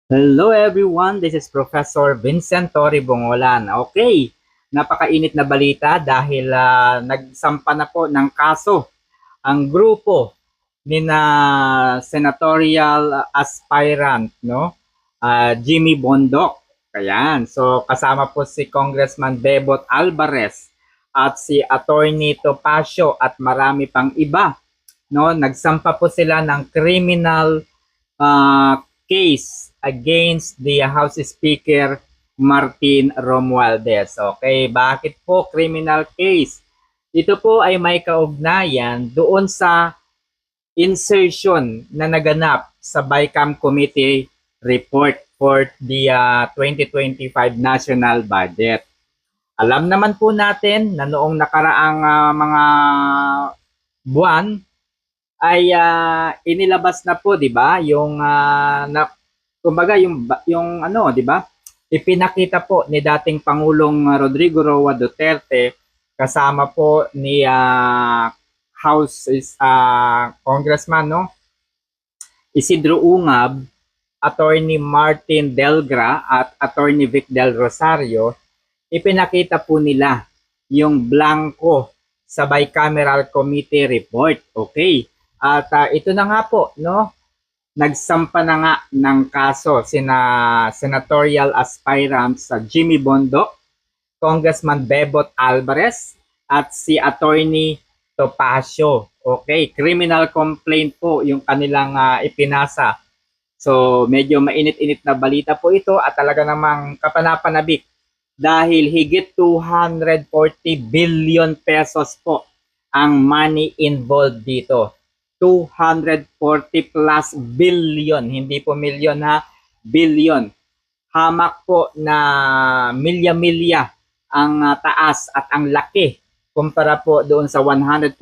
Hello everyone, this is Professor Vincent Torre Bongolan. Okay, napakainit na balita dahil nagsampa na po ng kaso ang grupo ni na senatorial aspirant, no? Jimmy Bondoc. Ayan, so kasama po si Congressman Bebot Alvarez at si Attorney Topacio at marami pang iba, no? Nagsampa po sila ng criminal case against the House Speaker Martin Romualdez. Okay, bakit po criminal case? Ito po ay may kaugnayan doon sa insertion na naganap sa BICAM Committee report for the 2025 national budget. Alam naman po natin na noong nakaraang mga buwan ay inilabas na po, 'di ba? Yung kumbaga yung ano, 'di ba? Ipinakita po ni dating Pangulong Rodrigo Roa Duterte kasama po ni House Congressman, no? Isidro Ungab, Attorney Martin Delgra at Attorney Vic Del Rosario, ipinakita po nila yung blanco sa bicameral committee report. Okay. At ito na nga po, no? Nagsampa na nga ng kaso sina senatorial aspirants sa Jimmy Bondoc, Congressman Bebot Alvarez at si Attorney Topacio. Okay, criminal complaint po yung kanilang ipinasa. So medyo mainit-init na balita po ito at talaga namang kapanapanabik dahil higit 240 billion pesos po ang money involved dito. 240 plus billion, hindi po milyon ha, billion. Hamak po na milya-milya ang taas at ang laki kumpara po doon sa 125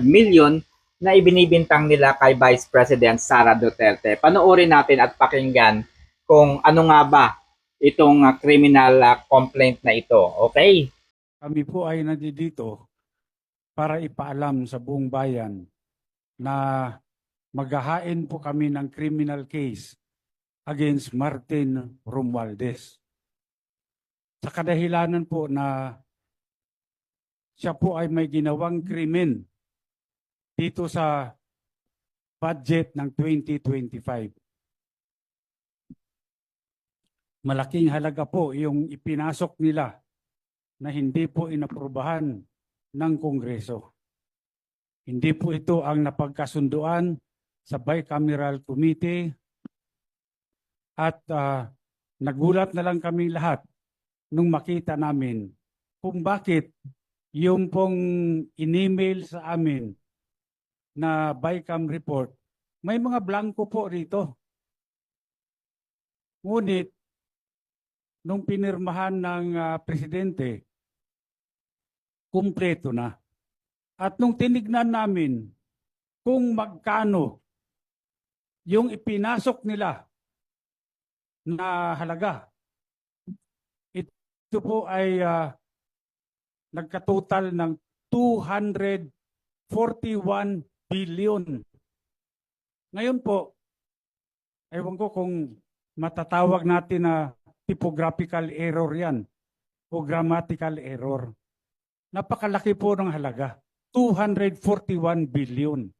million na ibinibintang nila kay Vice President Sara Duterte. Panoorin natin at pakinggan kung ano nga ba itong criminal complaint na ito. Okay? Kami po ay nandito para ipaalam sa buong bayan na maghahain po kami ng criminal case against Martin Romualdez. Sa kadahilanan po na siya po ay may ginawang krimen dito sa budget ng 2025. Malaking halaga po yung ipinasok nila na hindi po inaprubahan ng Kongreso. Hindi po ito ang napagkasunduan sa Bicameral Committee at nagulat na lang kami lahat nung makita namin kung bakit yung pong in-email sa amin na Bicam report, may mga blanco po rito. Ngunit, nung pinirmahan ng presidente, kumpleto na. At nung tinignan namin kung magkano yung ipinasok nila na halaga, ito po ay nagkatotal ng 241 billion. Ngayon po, ewan ko kung matatawag natin na typographical error yan o grammatical error. Napakalaki po ng halaga. 241 billion.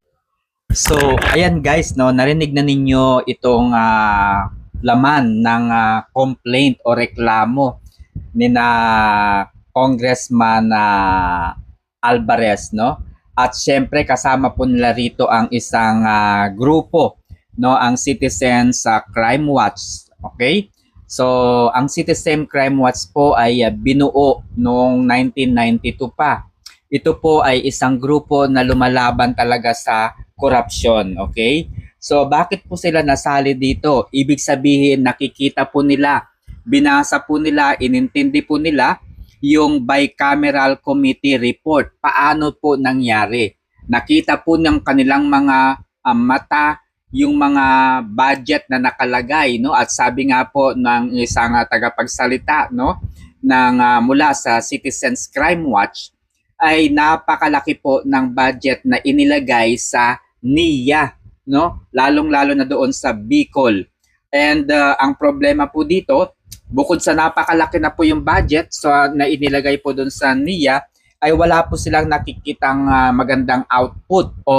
So, ayan guys, no, narinig na ninyo itong laman ng complaint o reklamo ni na Congressman Alvarez, no? At syempre kasama po nila rito ang isang grupo, no, ang Citizens Crime Watch, okay? So, ang Citizen Crime Watch po ay binuo noong 1992 pa. Ito po ay isang grupo na lumalaban talaga sa korupsyon, okay? So, bakit po sila nasali dito? Ibig sabihin, nakikita po nila, binasa po nila, inintindi po nila yung bicameral committee report. Paano po nangyari? Nakita po ng kanilang mga mata yung mga budget na nakalagay, no? At sabi nga po ng isang tagapagsalita, no, ng mula sa Citizens Crime Watch, ay napakalaki po ng budget na inilagay sa NIA, no? Lalong-lalo na doon sa Bicol. And ang problema po dito, bukod sa napakalaki na po yung budget na inilagay po doon sa NIA, ay wala po silang nakikitang magandang output o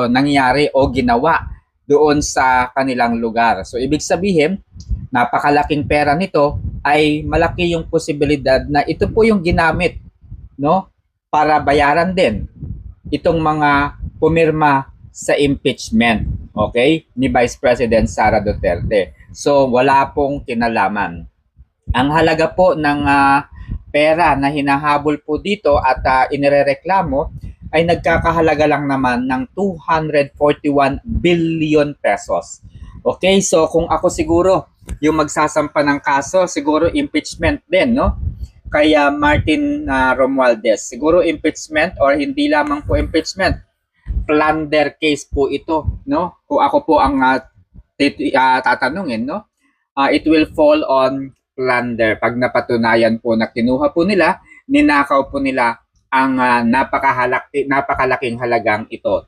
nangyari o ginawa doon sa kanilang lugar. So ibig sabihin, napakalaking pera nito ay malaki yung posibilidad na ito po yung ginamit, no, para bayaran din itong mga pumirma sa impeachment, okay, ni Vice President Sara Duterte. So wala pong kinalaman. Ang halaga po ng pera na hinahabol po dito at inirereklamo ay nagkakahalaga lang naman ng 241 billion pesos. Okay, so kung ako siguro yung magsasampa ng kaso, siguro impeachment din, no? Kaya Martin Romualdez, siguro impeachment or hindi lamang po impeachment, plunder case po ito, no? Kung ako po ang tatanungin, no? It will fall on plunder pag napatunayan po na kinuha po nila, ninakaw po nila ang napakalaking halagang ito.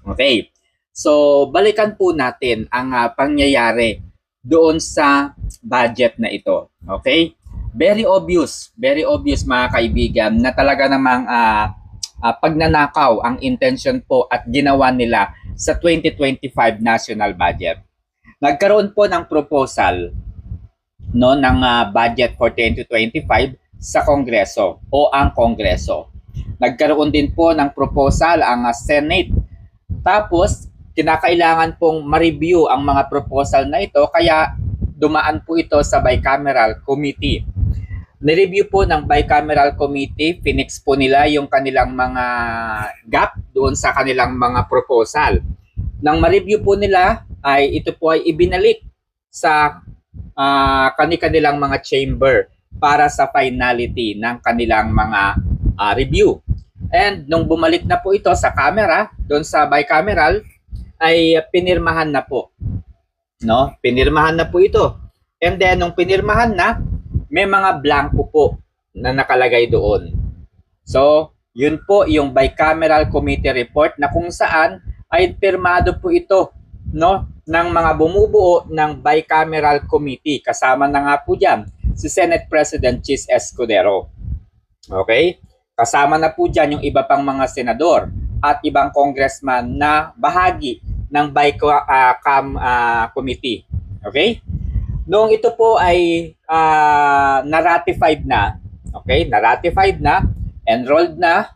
Okay. So, balikan po natin ang pangyayari doon sa budget na ito. Okay? Very obvious mga kaibigan na talaga namang pagnanakaw ang intention po at ginawa nila sa 2025 national budget. Nagkaroon po ng proposal, no, ng budget for 2025 sa Kongreso o ang Kongreso. Nagkaroon din po ng proposal ang Senate. Tapos kinakailangan pong ma-review ang mga proposal na ito, kaya dumaan po ito sa bicameral committee. Ni-review po ng bicameral committee, finix po nila yung kanilang mga gap doon sa kanilang mga proposal. Nang ma-review po nila, ay ito po ay ibinalik sa kanilang mga chamber para sa finality ng kanilang mga review. And nung bumalik na po ito sa camera, doon sa bicameral, ay pinirmahan na po. No? Pinirmahan na po ito. And then nung pinirmahan na, may mga blanco po na nakalagay doon. So, yun po yung bicameral committee report na kung saan ay pirmado po ito, no, ng mga bumubuo ng bicameral committee. Kasama na nga po diyan si Senate President Chis Escudero. Okay? Kasama na po diyan yung iba pang mga senador at ibang congressman na bahagi ng BICAM committee. Okay? Noong ito po ay na-ratified na, okay? Na-ratified na, enrolled na,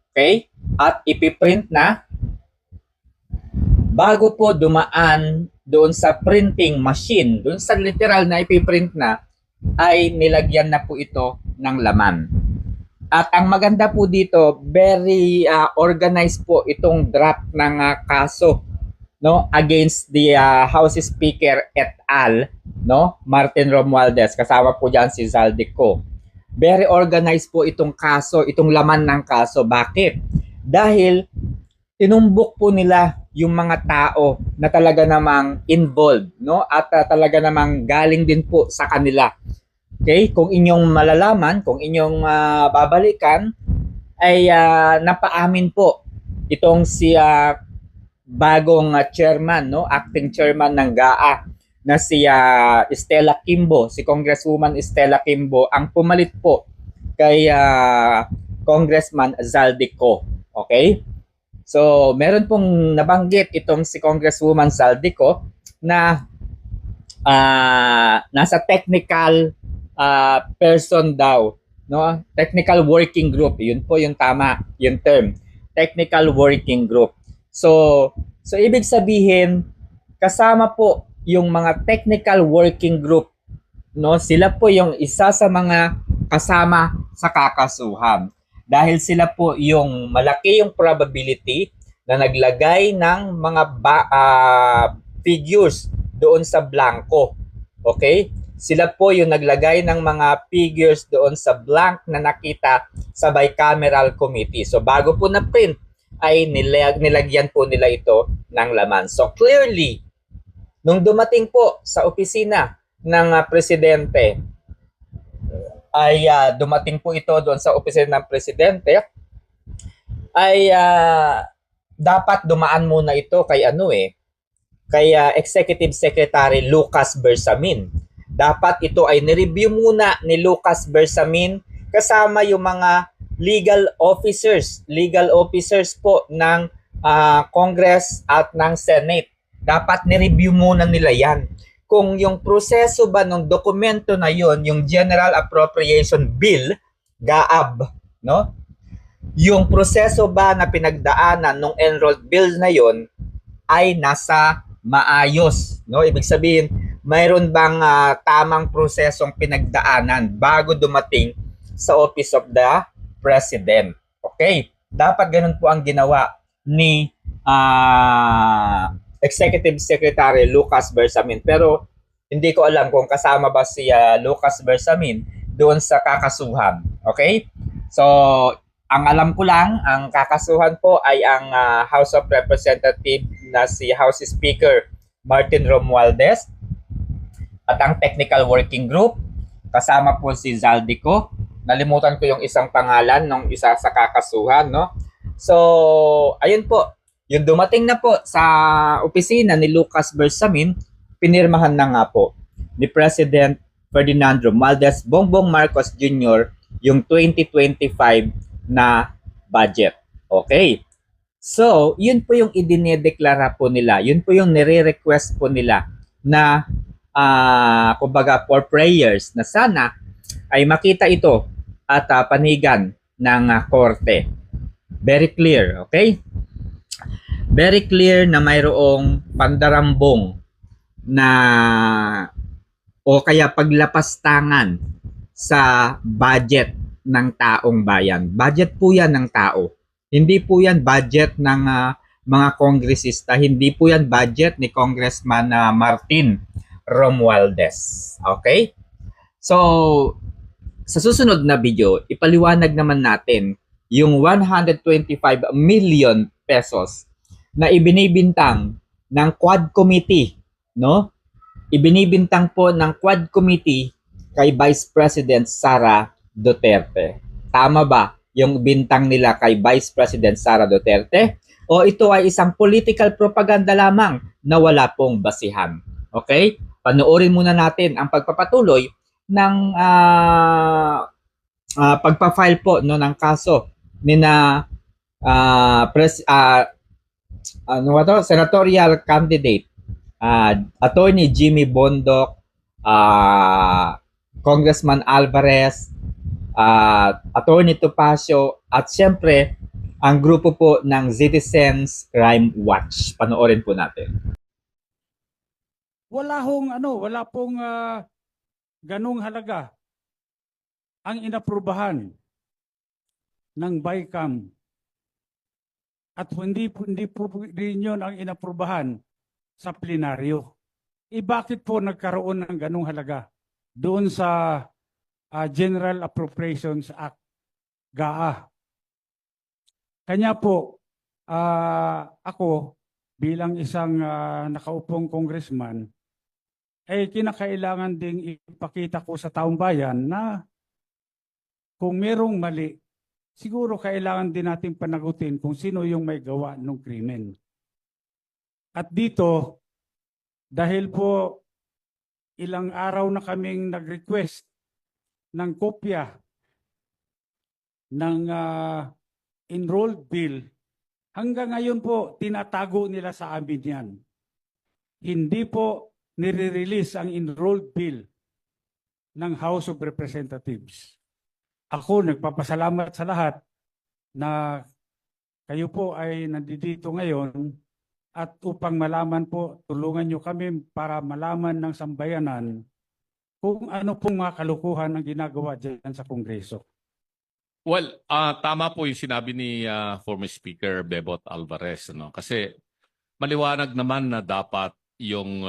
okay? At ipiprint na, bago po dumaan doon sa printing machine, doon sa literal na ipiprint na, ay nilagyan na po ito ng laman. At ang maganda po dito, very organized po itong draft ng kaso, no, against the House Speaker et al, no, Martin Romualdez, kasama po diyan si Zaldico. Very organized po itong kaso, itong laman ng kaso. Bakit? Dahil tinumbok po nila yung mga tao na talaga namang involved, no, at talaga namang galing din po sa kanila. Okay, kung inyong malalaman, kung inyong babalikan, ay napaamin po itong si bagong chairman, no, acting chairman ng GAA na si Stella Kimbo, si Congresswoman Stella Kimbo, ang pumalit po kay Congressman Zaldico. Okay? So, meron pong nabanggit itong si Congresswoman Zaldico na nasa technical person daw, no? Technical working group. Yun po yung tama, yung term. Technical working group. So ibig sabihin, kasama po yung mga technical working group, no? Sila po yung isa sa mga kasama sa kakasuhan. Dahil sila po yung malaki yung probability na naglagay ng mga figures doon sa blanco. Okay? Sila po yung naglagay ng mga figures doon sa blank na nakita sa bicameral committee. So bago po na print, ay nilagyan po nila ito ng laman. So clearly, nung dumating po sa opisina ng presidente, ay dumating po ito doon sa opisina ng presidente, ay dapat dumaan muna ito kay kay Executive Secretary Lucas Bersamin. Dapat ito ay nireview muna ni Lucas Bersamin kasama yung mga legal officers po ng Congress at ng Senate. Dapat nireview muna nila yan. Kung yung proseso ba ng dokumento na yon, yung General Appropriation Bill, GAAB, no? Yung proseso ba na pinagdaanan ng enrolled bill na yon ay nasa maayos, no? Ibig sabihin, mayroon bang tamang prosesong pinagdaanan bago dumating sa Office of the President. Okay? Dapat ganun po ang ginawa ni Executive Secretary Lucas Bersamin. Pero hindi ko alam kung kasama ba si Lucas Bersamin doon sa kakasuhan. Okay? So, ang alam ko lang, ang kakasuhan po ay ang House of Representatives na si House Speaker Martin Romualdez at ang Technical Working Group. Kasama po si Zaldico. Nalimutan ko yung isang pangalan ng isa sa kakasuhan, no? So, ayun po. Yung dumating na po sa opisina ni Lucas Bersamin, pinirmahan na nga po ni President Ferdinand Romualdez Bongbong Marcos Jr. yung 2025 na budget. Okay. So, yun po yung idinedeklara po nila. Yun po yung nire-request po nila na kumbaga for prayers na sana ay makita ito at panigan ng korte. Very clear, okay? Very clear na mayroong pandarambong na o kaya paglapastangan sa budget ng taong bayan. Budget po yan ng tao. Hindi po yan budget ng mga kongresista. Hindi po yan budget ni Congressman Martin Romualdez. Okay? So, sa susunod na video, ipaliwanag naman natin yung 125 million pesos na ibinibintang ng Quad Committee, no? Ibinibintang po ng Quad Committee kay Vice President Sara Duterte. Tama ba yung bintang nila kay Vice President Sara Duterte? O ito ay isang political propaganda lamang na wala pong basihan? Okay? Panoorin muna natin ang pagpapatuloy ng pagpa-file po no ng kaso ni na senatorial candidate Attorney Jimmy Bondoc, Congressman Alvarez, Attorney Topacio at siyempre ang grupo po ng Citizens Crime Watch. Panoorin po natin. Wala pong ganung halaga ang inaprubahan ng BICAM at hindi po rin yun ang inaprubahan sa plenaryo. Bakit po nagkaroon ng ganung halaga doon sa General Appropriations Act, GAA? Kanya po, ako bilang isang nakaupong congressman, ay kinakailangan ding ipakita ko sa taong bayan na kung merong mali, siguro kailangan din natin panagutin kung sino yung may gawa ng krimen. At dito, dahil po ilang araw na kaming nag-request ng kopya ng enrolled bill, hanggang ngayon po tinatago nila sa amin yan. Hindi po nire-release ang enrolled bill ng House of Representatives. Ako nagpapasalamat sa lahat na kayo po ay nandito ngayon at upang malaman po, tulungan nyo kami para malaman ng sambayanan kung ano pong mga kalukuhan ang ginagawa dyan sa Kongreso. Well, tama po yung sinabi ni former Speaker Bebot Alvarez. No? Kasi maliwanag naman na dapat yung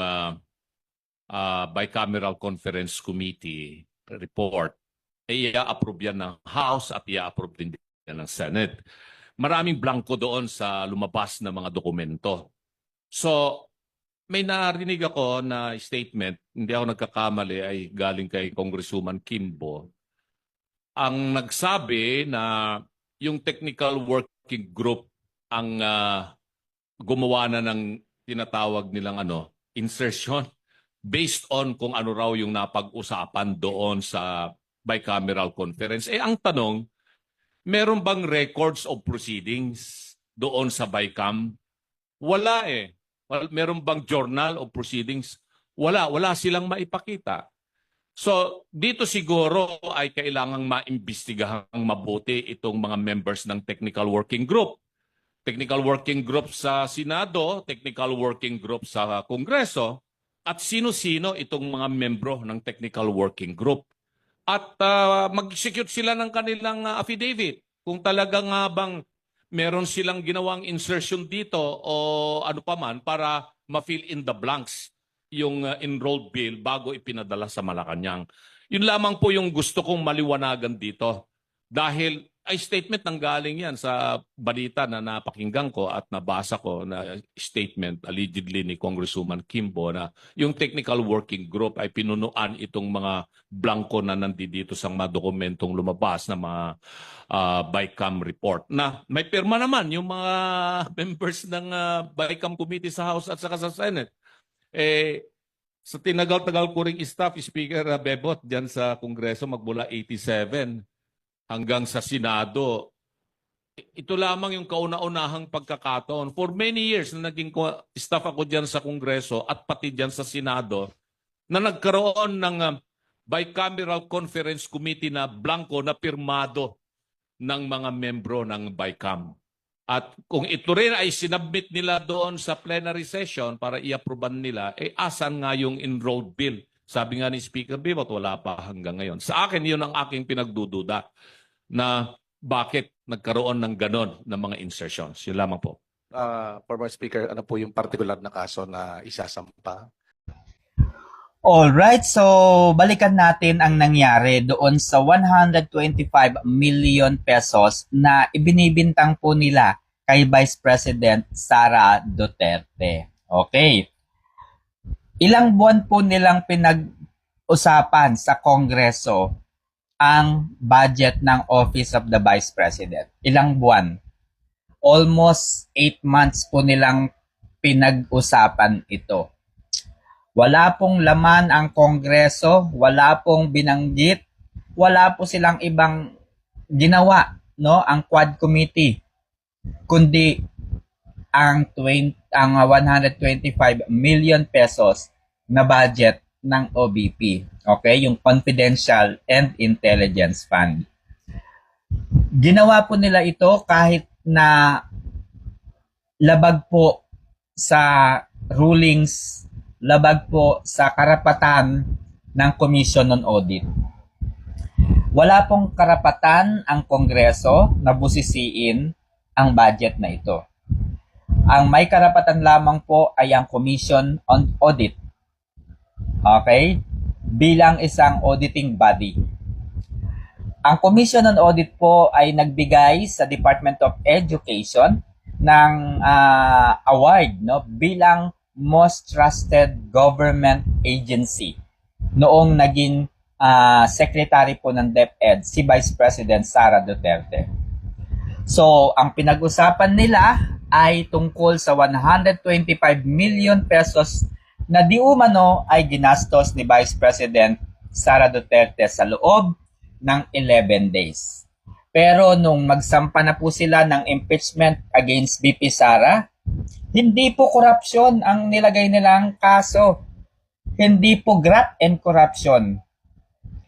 Bicameral Conference Committee report ay i-approve yan ng House at i-approve din yan ng Senate. Maraming blanco doon sa lumabas na mga dokumento. So, may narinig ako na statement, hindi ako nagkakamali, ay galing kay Congresswoman Kimbo. Ang nagsabi na yung technical working group ang gumawa na ng tinatawag nilang insertion based on kung ano raw yung napag-usapan doon sa bicameral conference. Ang tanong, meron bang records of proceedings doon sa BICAM? Wala eh. Meron bang journal of proceedings? Wala silang maipakita. So, dito siguro ay kailangang maimbestigahang mabuti itong mga members ng technical working group. Technical working group sa Senado, technical working group sa Kongreso, at sino-sino itong mga membro ng technical working group. At mag-execute sila ng kanilang affidavit. Kung talaga nga bang meron silang ginawang insertion dito o ano pa man para ma-fill in the blanks yung enrolled bill bago ipinadala sa Malacanang. Yun lamang po yung gusto kong maliwanagan dito. Dahil ay statement nang galing yan sa balita na napakinggan ko at nabasa ko na statement allegedly ni Congresswoman Kimbo na yung technical working group ay pinunuan itong mga blanco na nandito sa mga dokumentong lumabas na mga BICAM report. Na may pirma naman yung mga members ng BICAM committee sa House at saka sa Senate. Sa tinagal-tagal ko ring staff, Speaker Bebot, dyan sa Kongreso magmula 87 hanggang sa Senado, ito lamang yung kauna-unahang pagkakataon. For many years na naging staff ako dyan sa Kongreso at pati dyan sa Senado, na nagkaroon ng bicameral conference committee na blanco na pirmado ng mga membro ng BICAM. At kung ito rin ay sinabmit nila doon sa plenary session para i-approvean nila, asan nga yung enrolled bill? Sabi nga ni Speaker Bibot, wala pa hanggang ngayon. Sa akin, yun ang aking pinagdududa na bakit nagkaroon ng ganon na mga insertions. Yun lamang po. Former Speaker, ano po yung particular na kaso na isasampa? Alright, so balikan natin ang nangyari doon sa 125 million pesos na ibinibintang po nila kay Vice President Sara Duterte. Okay. Ilang buwan po nilang pinag-usapan sa Kongreso ang budget ng Office of the Vice President. Ilang buwan? Almost 8 months po nilang pinag-usapan ito. Wala pong laman ang Kongreso, wala pong binanggit, wala po silang ibang ginawa, no, ang Quad Committee, kundi ang 125 million pesos na budget ng OBP. Okay, yung Confidential and Intelligence Fund. Ginawa po nila ito kahit na labag po sa rulings, labag po sa karapatan ng Commission on Audit. Wala pong karapatan ang Kongreso na busisiin ang budget na ito. Ang may karapatan lamang po ay ang Commission on Audit. Okay? Bilang isang auditing body. Ang Commission on Audit po ay nagbigay sa Department of Education ng award, no, bilang Most Trusted Government Agency noong naging secretary po ng DepEd si Vice President Sara Duterte. So, ang pinag-usapan nila ay tungkol sa 125 million pesos na di umano ay ginastos ni Vice President Sara Duterte sa loob ng 11 days. Pero nung magsampa na po sila ng impeachment against VP Sara, hindi po korupsyon ang nilagay nilang kaso. Hindi po graft and corruption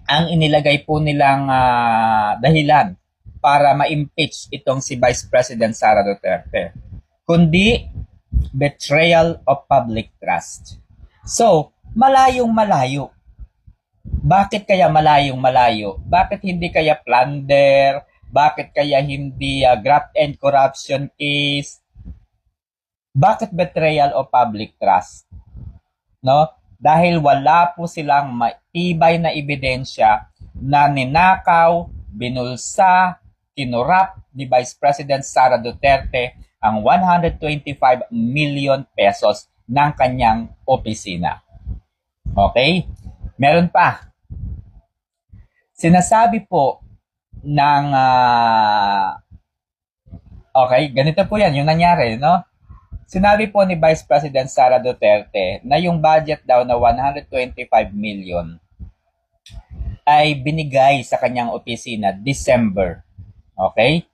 ang inilagay po nilang dahilan para ma-impeach itong si Vice President Sara Duterte. Kundi betrayal of public trust. So, malayong-malayo. Bakit kaya malayong-malayo? Bakit hindi kaya plunder? Bakit kaya hindi graft and corruption case? Bakit betrayal of public trust? No? Dahil wala po silang matibay na ebidensya na ninakaw, binulsa, kinurap ni Vice President Sara Duterte ang 125 million pesos ng kanyang opisina. Okay? Meron pa. Sinasabi po ng okay, ganito po yan yung nangyari, no? sinabi po ni Vice President Sara Duterte na yung budget daw na 125 million ay binigay sa kanyang opisina December. Okay?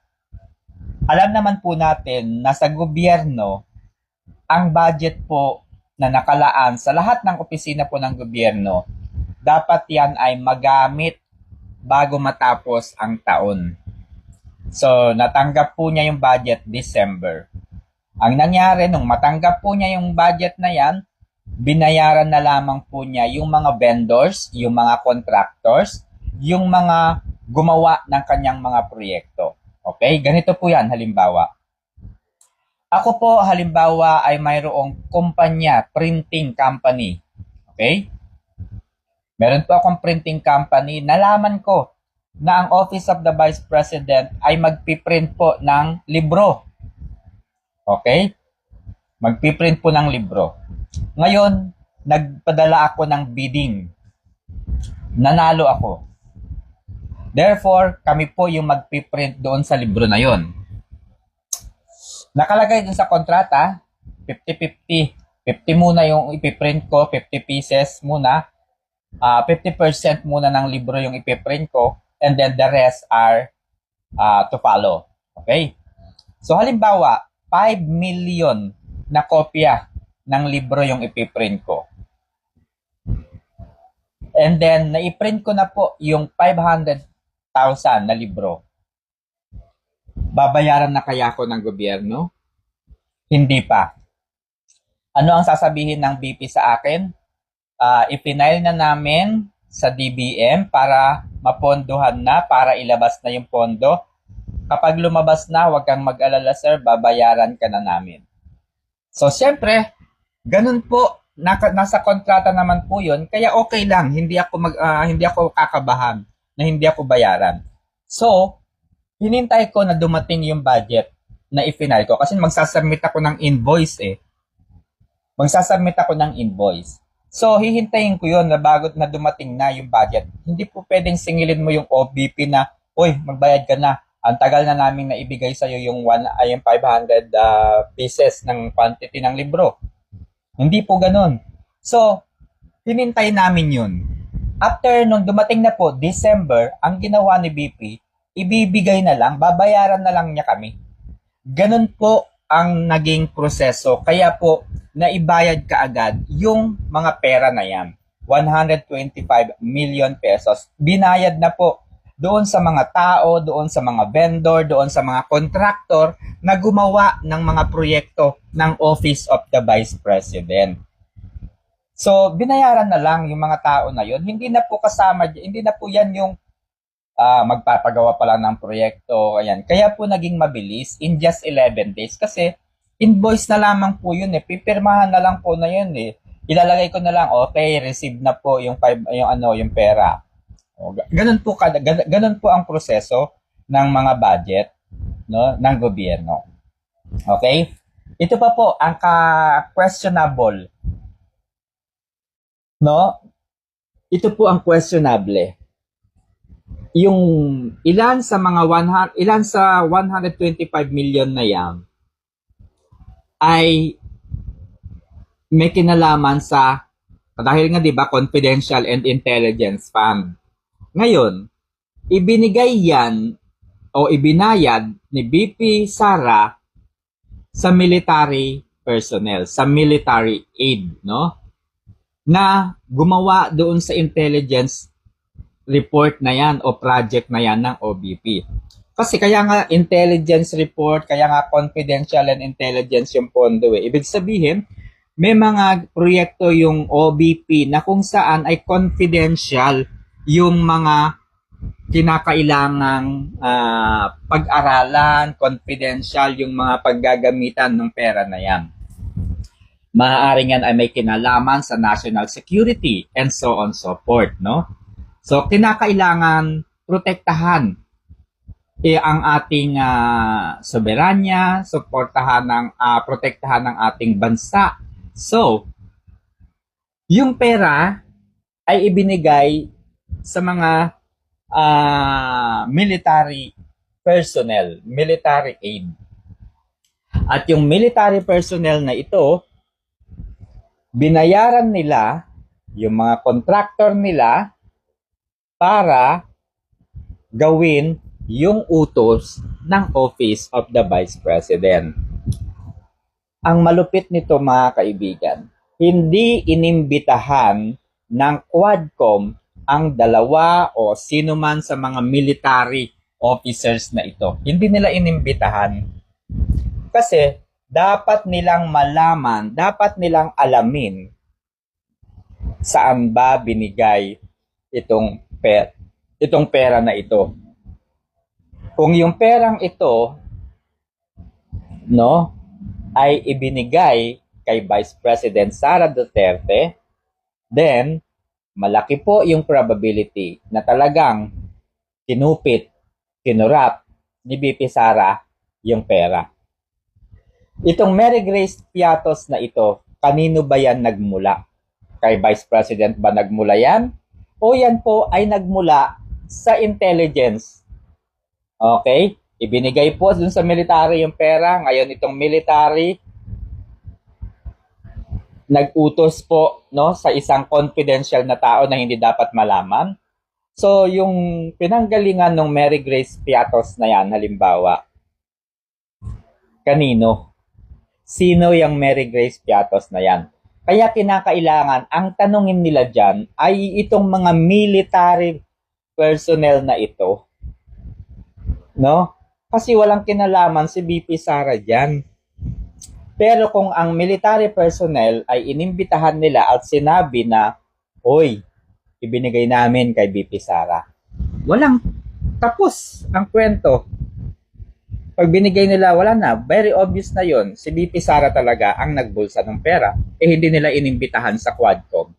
Alam naman po natin na sa gobyerno, ang budget po na nakalaan sa lahat ng opisina po ng gobyerno, dapat yan ay magamit bago matapos ang taon. So, natanggap po niya yung budget December. Ang nangyari nung matanggap po niya yung budget na yan, binayaran na lamang po niya yung mga vendors, yung mga contractors, yung mga gumawa ng kanyang mga proyekto. Okay? Ganito po yan, halimbawa. Ako po, halimbawa, ay mayroong kumpanya, printing company. Okay? Meron po akong printing company. Nalaman ko na ang Office of the Vice President ay magpiprint po ng libro. Okay? Magpiprint po ng libro. Ngayon, nagpadala ako ng bidding. Nanalo ako. Therefore, kami po yung magpiprint doon sa libro na yon. Nakalagay dun sa kontrata, 50-50. 50 muna yung ipiprint ko, 50 pieces muna. 50% muna ng libro yung ipiprint ko, and then the rest are to follow. Okay? So halimbawa, 5 million na kopya ng libro yung ipiprint ko. And then, naiprint ko na po yung 500,000 na libro. Babayaran na kaya ako ng gobyerno? Hindi pa. Ano ang sasabihin ng BP sa akin? Ipinail na namin sa DBM para mapondohan na, para ilabas na yung pondo. Kapag lumabas na, huwag kang mag-alala sir, babayaran ka na namin. So, siyempre, ganun po, nasa kontrata naman po yun, kaya okay lang, hindi ako kakabahan na hindi ako bayaran. So, hinintay ko na dumating yung budget na ipinail ko kasi magsasubmit ako ng invoice Magsasubmit ako ng invoice. So, hihintayin ko yun na bago na dumating na yung budget. Hindi po pwedeng singilin mo yung OBP na, uy, magbayad ka na. Ang tagal na namin naibigay sa'yo yung 500 pieces ng quantity ng libro. Hindi po ganun. So, hinintay namin yun. After nung dumating na po, December, ang ginawa ni BP, ibibigay na lang, babayaran na lang niya kami. Ganun po ang naging proseso. Kaya po, naibayad kaagad yung mga pera na yan. 125 million pesos. Binayad na po doon sa mga tao, doon sa mga vendor, doon sa mga contractor na gumawa ng mga proyekto ng Office of the Vice President. So, binayaran na lang yung mga tao na yun. Hindi na po kasama, hindi na po yan yung magpapagawa pa lang ng proyekto. Ayan. Kaya po naging mabilis in just 11 days kasi invoice na lamang po yun eh. Pipirmahan na lang po na yun eh. Ilalagay ko na lang, okay, receive na po yung pera. Ganun po ang proseso ng mga budget, no, ng gobyerno. Okay? Ito pa po ang questionable. No? Ito po ang questionable. Yung ilan sa 125 million na yan ay may kinalaman sa, dahil nga 'di ba, confidential and intelligence fund. Ngayon, ibinigay yan o ibinayad ni BP Sara sa military personnel, sa military aid, no? Na gumawa doon sa intelligence report na yan o project na yan ng OBP. Kasi kaya nga intelligence report, kaya nga confidential and intelligence yung pondo eh. Ibig sabihin, may mga proyekto yung OBP na kung saan ay confidential yung mga kinakailangang pag-aralan, confidential yung mga paggagamitan ng pera na yan. Maaaring yan ay may kinalaman sa national security and so on so forth, no? So, kinakailangan protektahan ang ating soberanya, protektahan ng ating bansa. So, yung pera ay ibinigay sa mga military personnel, military aid. At yung military personnel na ito, binayaran nila yung mga contractor nila para gawin yung utos ng Office of the Vice President. Ang malupit nito mga kaibigan, hindi inimbitahan ng Quadcom ang dalawa o sino man sa mga military officers na ito. Hindi nila inimbitahan. Kasi dapat nilang malaman, dapat nilang alamin saan ba binigay itong pera na ito. Kung yung perang ito, no, ay ibinigay kay Vice President Sara Duterte, then malaki po yung probability na talagang kinupit, kinurap ni BP Sara yung pera. Itong Mary Grace Piatos na ito, kanino ba yan nagmula? Kay Vice President ba nagmula yan? O yan po ay nagmula sa intelligence? Okay? Ibinigay po dun sa military yung pera. Ngayon itong military nag-utos po, no, sa isang confidential na tao na hindi dapat malaman. So yung pinanggalingan ng Mary Grace Piatos na yan, halimbawa, kanino? Sino yung Mary Grace Piatos na yan? Kaya kinakailangan, ang tanungin nila dyan ay itong mga military personnel na ito. No? Kasi walang kinalaman si BP Sara dyan. Pero kung ang military personnel ay inimbitahan nila at sinabi na, "Hoy, ibinigay namin kay BP Sara." Walang tapos ang kwento. Pag binigay nila, wala na. Very obvious na yon. Si BP Sara talaga ang nagbulsa ng pera. Eh hindi nila inimbitahan sa Quadcom.